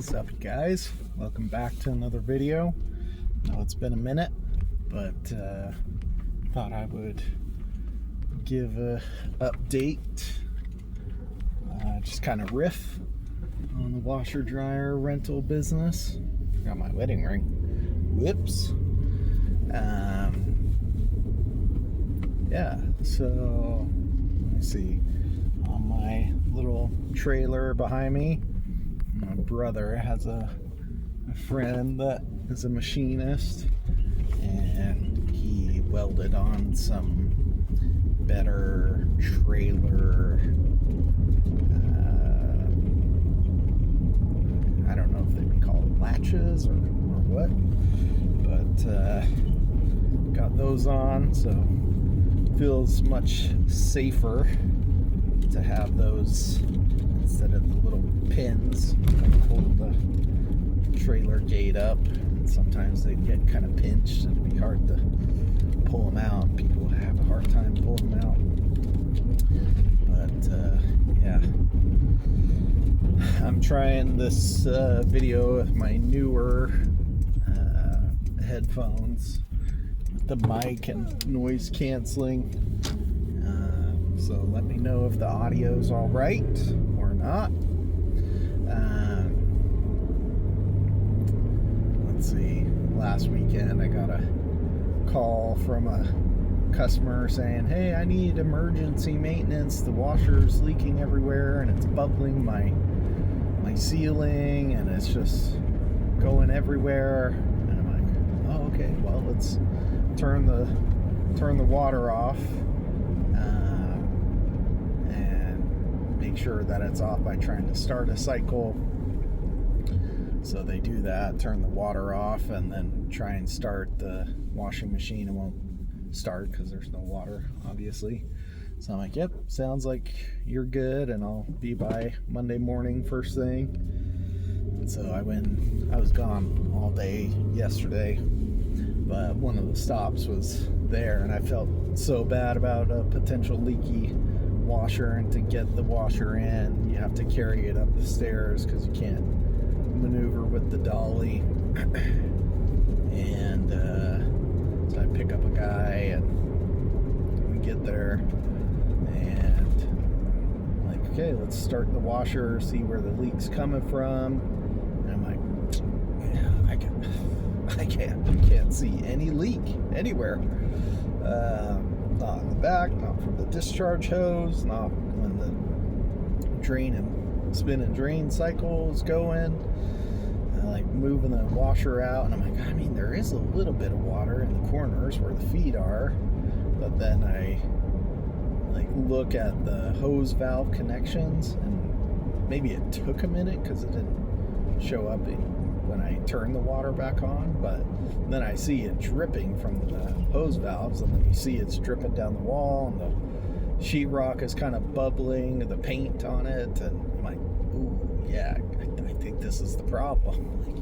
What's up, guys? Welcome back to another video. I know it's been a minute, but thought I would give a update, just kind of riff on the washer dryer rental business. Got my wedding ring. Whoops. Yeah, so let me see. On my little trailer behind me, my brother has a friend that is a machinist, and he welded on some better trailer, I don't know if they'd be called latches or what, but got those on, so feels much safer to have those instead of the little pins that hold the trailer gate up. And sometimes they get kind of pinched and it'd be hard to pull them out. People have a hard time pulling them out. But yeah, I'm trying this video with my newer headphones, the mic and noise canceling. So let me know if the audio's all right or not. Let's see. Last weekend I got a call from a customer saying, "Hey, I need emergency maintenance. The washer's leaking everywhere and it's bubbling my ceiling and it's just going everywhere." And I'm like, "Oh, okay. Well, let's turn the water off." Make sure that it's off by trying to start a cycle. So they do that, turn the water off, and then try and start the washing machine. It won't start because there's no water, obviously. So I'm like, yep, sounds like you're good, and I'll be by Monday morning first thing. And so I was gone all day yesterday, but one of the stops was there, and I felt so bad about a potential leaky washer, and to get the washer in you have to carry it up the stairs because you can't maneuver with the dolly. And so I pick up a guy and we get there and I'm like, okay, let's start the washer, see where the leak's coming from. And I'm like, yeah, I can't see any leak anywhere. Not in the back, not from the discharge hose, not when the drain and spin and drain cycle is going. Like moving the washer out, and I'm like, I mean, there is a little bit of water in the corners where the feet are, but then I like look at the hose valve connections, and maybe it took a minute because it didn't show up when I turned the water back on, but then I see it dripping from the hose valves, and then you see it's dripping down the wall, and the sheetrock is kind of bubbling, the paint on it, and I'm like, ooh, yeah, I think this is the problem. Like,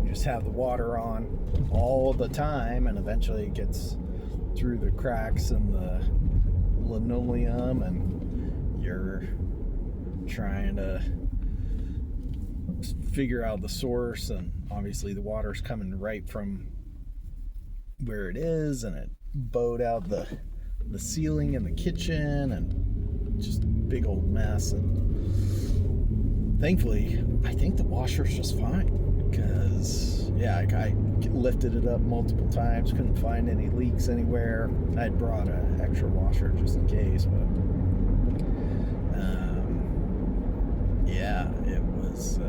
you just have the water on all the time, and eventually it gets through the cracks in the linoleum, and you're trying to figure out the source, and obviously the water's coming right from where it is, and it bowed out the ceiling in the kitchen, and just a big old mess. And thankfully I think the washer's just fine, because yeah, I lifted it up multiple times, couldn't find any leaks anywhere. I'd brought an extra washer just in case, but yeah, it was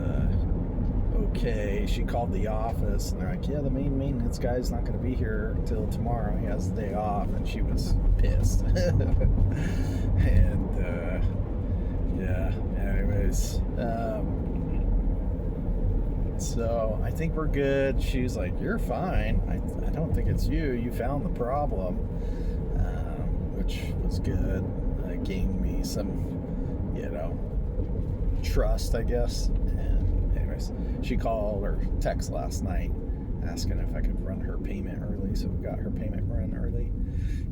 okay. She called the office, and they're like, yeah, the main maintenance guy's not going to be here till tomorrow. He has the day off. And she was pissed. And yeah, anyways, so I think we're good. She's like, you're fine. I don't think it's you found the problem, which was good. It gained me some trust, I guess. And anyways, she called or text last night asking if I could run her payment early, so we got her payment run early.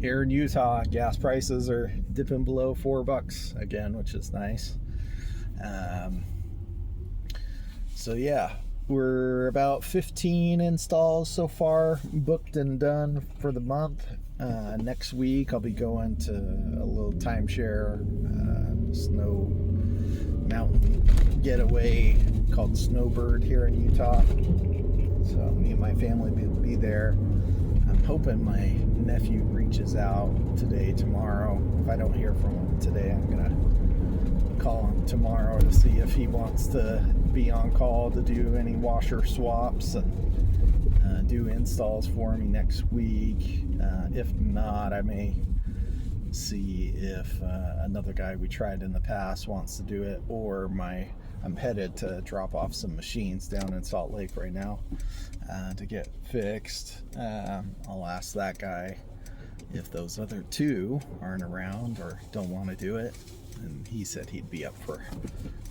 Here in Utah, gas prices are dipping below $4 again, which is nice. So yeah, we're about 15 installs so far, booked and done for the month. Next week I'll be going to a little timeshare snow mountain getaway called Snowbird here in Utah. So me and my family will be there. I'm hoping my nephew reaches out today, tomorrow. If I don't hear from him today, I'm gonna call him tomorrow to see if he wants to be on call to do any washer swaps and do installs for me next week. If not, I may see if another guy we tried in the past wants to do it, or I'm headed to drop off some machines down in Salt Lake right now to get fixed. I'll ask that guy if those other two aren't around or don't want to do it, and he said he'd be up for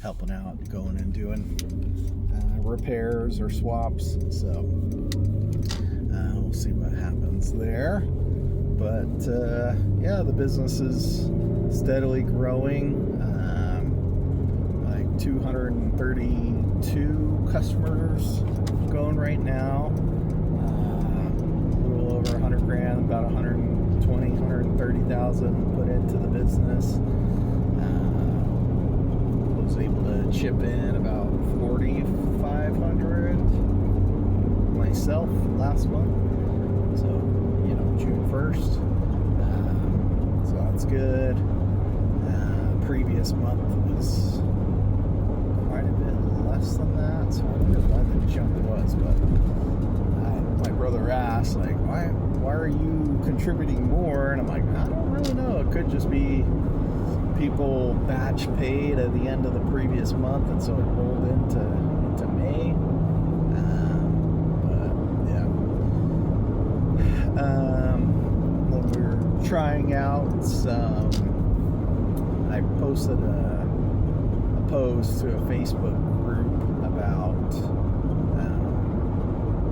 helping out, going and doing repairs or swaps. So we'll see what happens there. But yeah, the business is steadily growing. Like 232 customers going right now. A little over 100 grand, about 120, 130,000 put into the business. Was able to chip in about 4,500 myself last month. So, June 1st. So that's good. Previous month was quite a bit less than that. So I wonder why the jump was, but my brother asked, like, why are you contributing more? And I'm like, I don't really know. It could just be people batch paid at the end of the previous month, and so it rolled into May. But yeah. When we were trying out some, I posted a post to a Facebook group about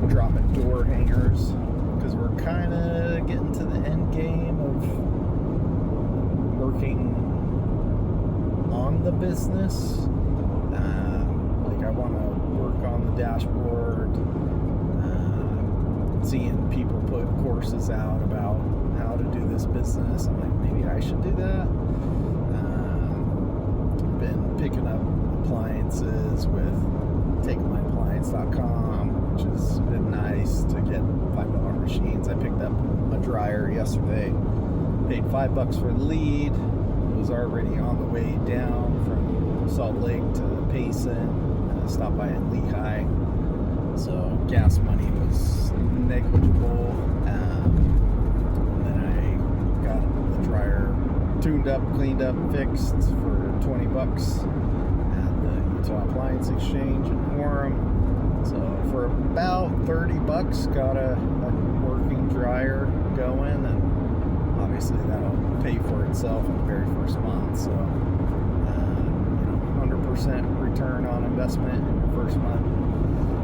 dropping door hangers, because we're kind of getting to the end game of working on the business. Like, I want to work on the dashboard, seeing people put courses out about how to do this business. I'm like, maybe I should do that. I've been picking up appliances with TakeMyAppliance.com, which has been nice to get $5 machines. I picked up a dryer yesterday, paid $5 for the lead. Was already on the way down from Salt Lake to Payson. Stopped by in Lehigh, so gas money was negligible. And then I got the dryer tuned up, cleaned up, fixed for $20 at the Utah Appliance Exchange in Orem. So for about $30, got a working dryer going, and obviously that'll pay for itself in the very first month. So 100% return on investment in your first month.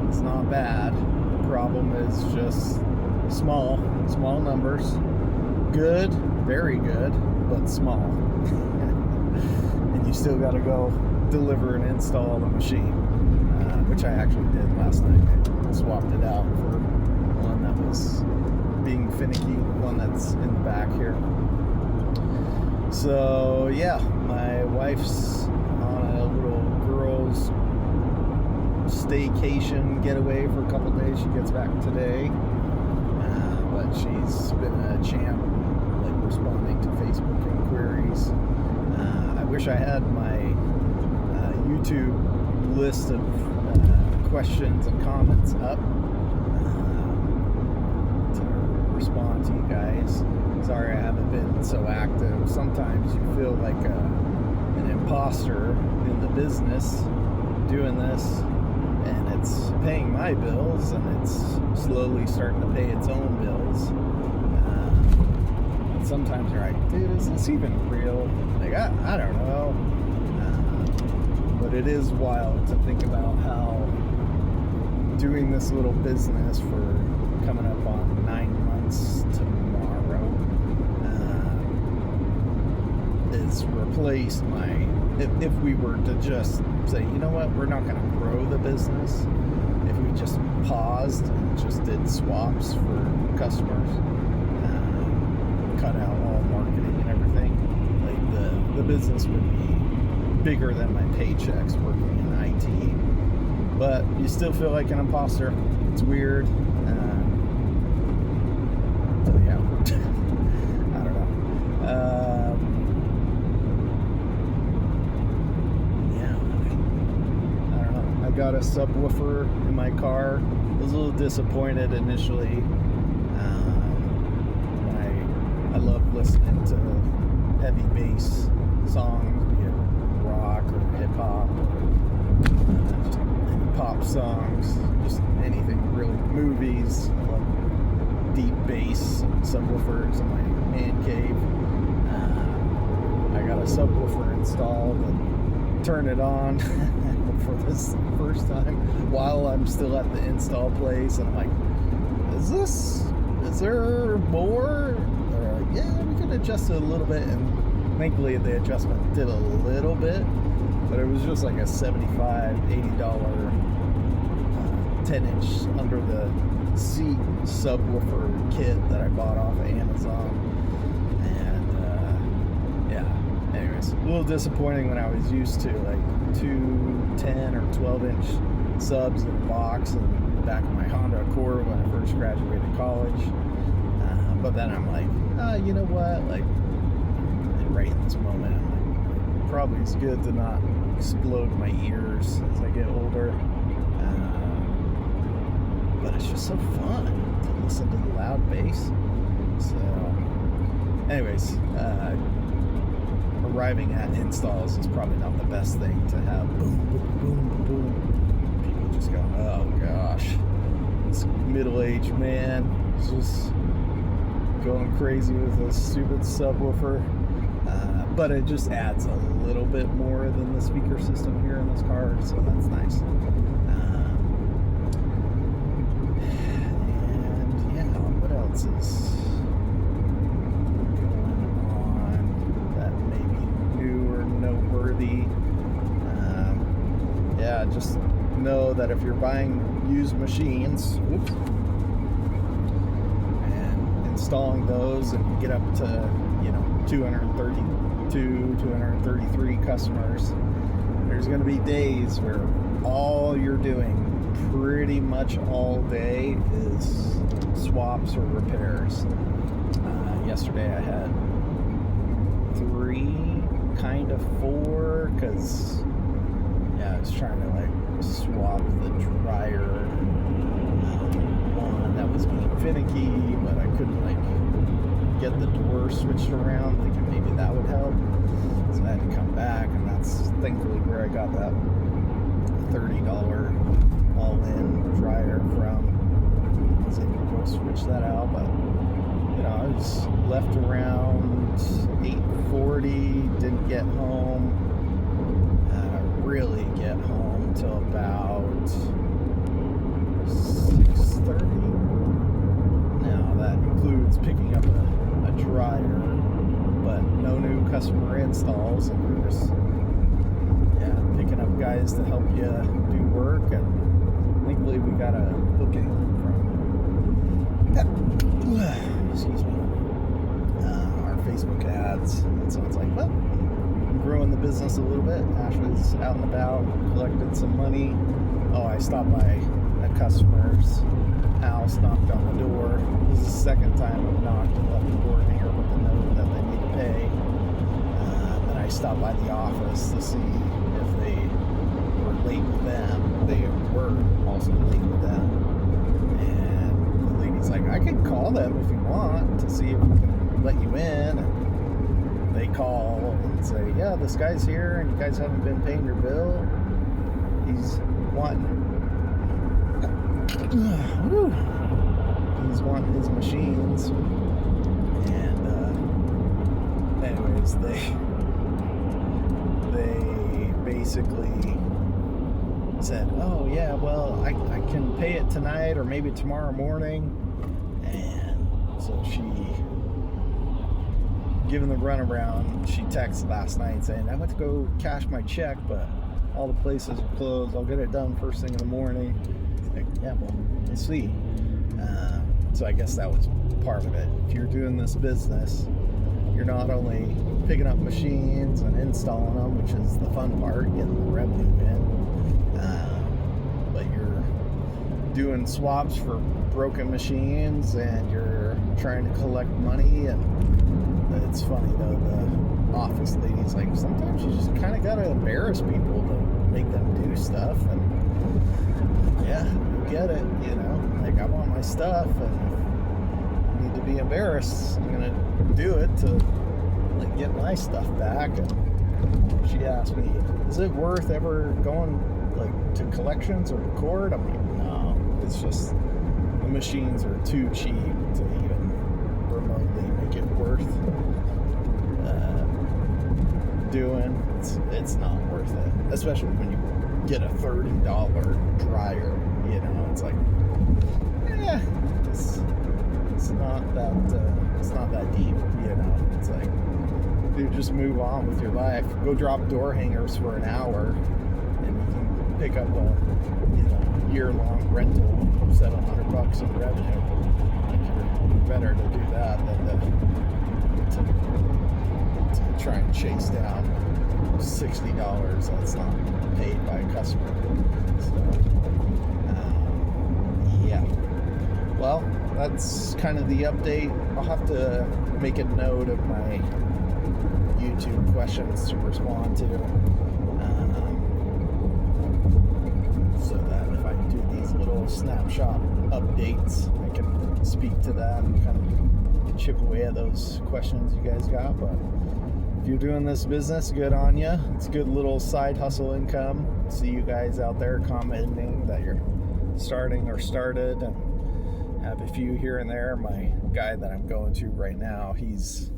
It's not bad. The problem is just small numbers. Good, very good, but small. And you still got to go deliver and install the machine, which I actually did last night. I swapped it out for one that was being finicky, one that's in the back here. So yeah, my wife's on a little girls' staycation getaway for a couple days. She gets back today, but she's been a champ, like responding to Facebook inquiries. I wish I had my YouTube list of questions and comments up to respond to you guys. Sorry I haven't been so active. Sometimes you feel like an imposter in the business doing this, and it's paying my bills, and it's slowly starting to pay its own bills. Sometimes you're like, dude, is this even real? Like, I don't know. But it is wild to think about how doing this little business for coming up on 9 months tomorrow is replaced my, if we were to just say, you know what, we're not going to grow the business if we just paused and just did swaps for customers, cut out all marketing and everything. Like the business would be bigger than my paychecks working in IT. But you still feel like an imposter. It's weird. So yeah, I don't know. I don't know. I got a subwoofer in my car. I was a little disappointed initially. I love listening to heavy bass songs, be it rock or hip hop, just any pop songs, just anything really. Movies. I love deep bass subwoofers in my man cave. I got a subwoofer installed and turned it on for this first time while I'm still at the install place, and I'm like, is there more? They're like, yeah, we can adjust it a little bit, and thankfully the adjustment did a little bit, but it was just like a $75, $80 10-inch under the seat subwoofer kit that I bought off of Amazon. And yeah, anyways, a little disappointing when I was used to like 2 10 or 12-inch subs in a box in the back of my Honda Accord when I first graduated college. But then I'm like, you know what, like right in this moment, I'm like, probably it's good to not explode my ears as I get older. But it's just so fun to listen to the loud bass. So anyways, arriving at installs is probably not the best thing to have boom, boom, boom, boom. People just go, oh gosh, this middle-aged man is just going crazy with a stupid subwoofer. But it just adds a little bit more than the speaker system here in this car, so that's nice. Is going on that may be new or noteworthy. Yeah, just know that if you're buying used machines, and installing those, and get up to 232, 233 customers, there's going to be days where all you're doing pretty much all day is swaps or repairs. Yesterday I had 3, kind of 4, because I was trying to like swap the dryer. One that was being finicky, but I couldn't like get the door switched around, thinking maybe that would help. So I had to come back, and that's thankfully where I got that $30 all-in dryer from. I was able to go switch that out, but I was left around 8:40, didn't get home, really get home till about 6:30. Now that includes picking up a dryer, but no new customer installs, and we're just picking up guys to help you do work. And thankfully we got a booking from our Facebook ads, and so it's like, well, I'm growing the business a little bit. Ashley's out and about, collected some money. I stopped by a customer's house, knocked on the door. This is the second time I've knocked and left the door here with the note that they need to pay. Then I stopped by the office to see if they were late with them. They were also late with them. And the lady's like, I can call them if you want to see if we can let you in. And they call and say, yeah, this guy's here and you guys haven't been paying your bill. He's wanting his machines. And anyways, they basically said, oh yeah, well, I can pay it tonight or maybe tomorrow morning. And so she, given the runaround, she texted last night saying, I went to go cash my check, but all the places are closed. I'll get it done first thing in the morning. Like, yeah, well, we'll see. So I guess that was part of it. If you're doing this business, you're not only picking up machines and installing them, which is the fun part, getting the revenue in, but you're doing swaps for broken machines, and you're trying to collect money. And it's funny though, the office lady's like, sometimes you just kind of gotta embarrass people to make them do stuff. And yeah, you get it, you know, like, I want my stuff, and if I need to be embarrassed, I'm gonna do it to, like, get my stuff back. And she asked me, is it worth ever going, like, to collections or to court? I'm like, no, it's just the machines are too cheap to even remotely make it worth doing. It's not worth it, especially when you get a $30 dryer. You know, it's like, it's not that deep. You know, it's like, dude, just move on with your life. Go drop door hangers for an hour, and you can pick up a year-long rental, $700 in revenue. Like, you're better to do that than to try and chase down $60 that's not paid by a customer. So, yeah. Well, that's kind of the update. I'll have to make a note of my YouTube questions to respond to, so that if I do these little snapshot updates, I can speak to that and kind of chip away at those questions you guys got. But if you're doing this business, good on you. It's a good little side hustle income. See you guys out there commenting that you're starting or started, and have a few here and there. My guy that I'm going to right now, he's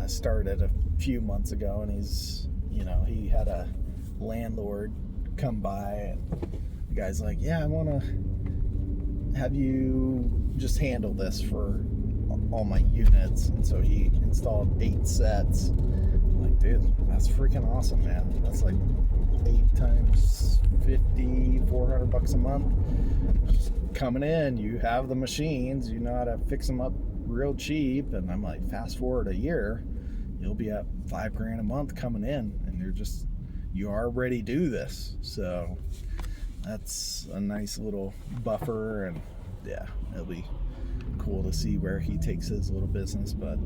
started a few months ago, and he's, he had a landlord come by, and the guy's like, yeah, I want to have you just handle this for all my units. And so he installed 8 sets. I'm like, dude, that's freaking awesome, man. That's like 8 times 50, $400 a month. Just coming in, you have the machines, you know how to fix them up real cheap. And I'm like, fast forward a year, you'll be at $5,000 a month coming in, and you already do this. So that's a nice little buffer, and yeah, it'll be cool to see where he takes his little business. But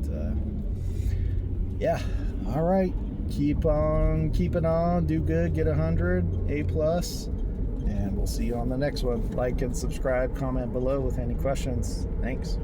yeah, all right, keep on keeping on, do good, get 100 A+, and we'll see you on the next one. Like and subscribe, comment below with any questions. Thanks.